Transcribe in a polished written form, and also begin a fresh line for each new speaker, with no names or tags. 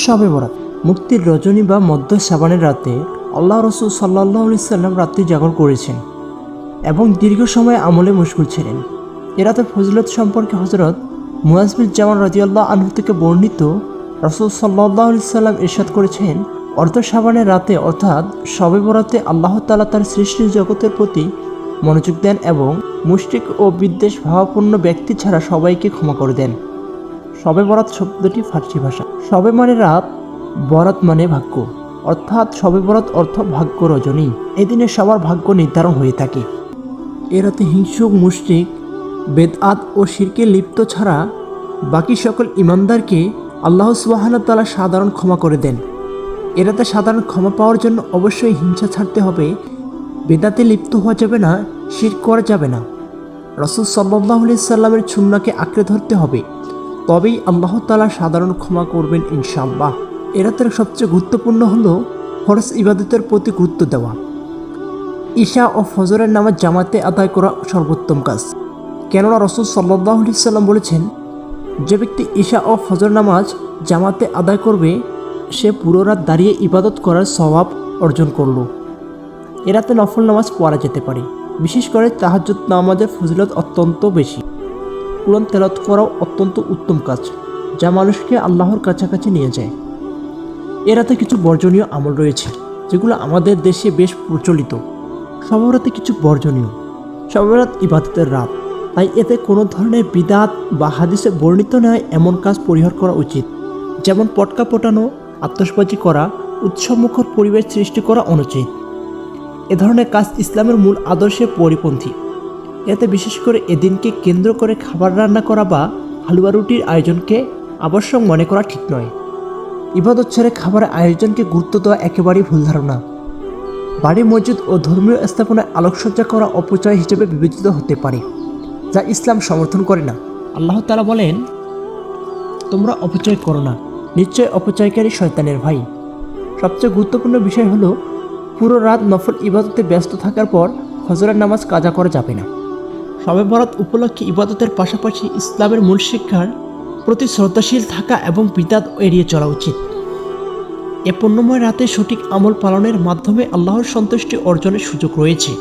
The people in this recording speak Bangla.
শবে বরাত মুক্তির রজনী বা মধ্য শাবানের রাতে আল্লাহ রসুল সাল্লাল্লাহু আলাইহি সাল্লাম রাত্রি জাগরণ করেছেন এবং দীর্ঘ সময় আমলে মশগুল ছিলেন। এ রাতের ফজিলত সম্পর্কে হযরত মুআজ বিন জাবাল রাদিয়াল্লাহু আনহু থেকে বর্ণিত, রাসূল সাল্লাল্লাহু আলাইহি সাল্লাম ইরশাদ করেছেন, অর্ধ শাবানের রাতে অর্থাৎ শবে বরাতে আল্লাহ তাআলা তার সৃষ্টি জগতের প্রতি মনোযোগ দেন এবং মুশরিক ও বিদ্বেষ ভাবাপন্ন ব্যক্তি ছাড়া সবাইকে ক্ষমা করে দেন। শবে বরাত শব্দটি ফার্সি ভাষা। শবে মানে রাত, বরাত মানে ভাগ্য, অর্থাৎ শবে বরাত অর্থ ভাগ্য রজনী। এদিনে সবার ভাগ্য নির্ধারণ হয়ে থাকে। এ রাতে হিংসুক মুশরিক, বেদআত ও শিরকে লিপ্ত ছাড়া বাকি সকল ঈমানদারকে আল্লাহ সুবহানাহু ওয়া তাআলা সাধারণ ক্ষমা করে দেন। এ রাতে সাধারণ ক্ষমা পাওয়ার জন্য অবশ্যই হিংসা ছাড়তে হবে, বেদাতে লিপ্ত হওয়া যাবে না, শিরক করা যাবে না, রাসূল সাল্লাল্লাহু আলাইহি সাল্লামের সুন্নাহকে আঁকড়ে ধরতে হবে, তবেই আল্লাহ তাআলা সাধারণ ক্ষমা করবেন ইনশাআল্লাহ। এ রাতের সবচেয়ে গুরুত্বপূর্ণ হলো ফরজ ইবাদতের প্রতি গুরুত্ব দেওয়া। ঈশা ও ফজরের নামাজ জামাতে আদায় করা সর্বোত্তম কাজ। কেননা রাসূল সাল্লাল্লাহু আলাইহি সাল্লাম বলেছেন, যে ব্যক্তি ঈশা ও ফজর নামাজ জামাতে আদায় করবে সে পুরো রাত দাঁড়িয়ে ইবাদত করার সওয়াব অর্জন করল। এ রাতে নফল নামাজ পড়া যেতে পারে। বিশেষ করে তাহাজ্জুদ নামাজের ফজিলত অত্যন্ত বেশি। কুরআন তেলাওয়াত করাও অত্যন্ত উত্তম কাজ, যা মানুষকে আল্লাহর কাছাকাছি নিয়ে যায়। এ রাতে কিছু বর্জনীয় আমল রয়েছে, যেগুলো আমাদের দেশে বেশ প্রচলিত। শবে বরাতে কিছু বর্জনীয়। শবে বরাত ইবাদতের রাত, তাই এতে কোনো ধরনের বিদআত বা হাদিসে বর্ণিত নয় এমন কাজ পরিহার করা উচিত। যেমন পটকা ফোটানো, আতশবাজি করা, উৎসবমুখর পরিবেশ সৃষ্টি করা অনুচিত। এ ধরনের কাজ ইসলামের মূল আদর্শের পরিপন্থী। এতে বিশেষ করে এদিনকে কেন্দ্র করে খাবার রান্না করা বা হালুয়া রুটির আয়োজনকে আবশ্যক মনে করা ঠিক নয়। ইবাদত ছেড়ে খাবারের আয়োজনকে গুরুত্ব দেওয়া একেবারেই ভুল ধারণা। বাড়ি, মসজিদ ও ধর্মীয় স্থাপনায় আলোকসজ্জা করা অপচয় হিসেবে বিবেচিত হতে পারে, যা ইসলাম সমর্থন করে না। আল্লাহ তাআলা বলেন, তোমরা অপচয় করো না, নিশ্চয় অপচয়কারী শয়তানের ভাই। সবচেয়ে গুরুত্বপূর্ণ বিষয় হলো পুরো রাত নফল ইবাদতে ব্যস্ত থাকার পর ফজরের নামাজ কাজা করা যাবে না। শবে বরাত উপলক্ষে ইবাদতের পাশাপাশি ইসলামের মূল শিক্ষার প্রতি শ্রদ্ধাশীল থাকা এবং বিদআত এড়িয়ে চলা উচিত। এ পুণ্যময় রাতে সঠিক আমল পালনের মাধ্যমে আল্লাহর সন্তুষ্টি অর্জনের সুযোগ রয়েছে।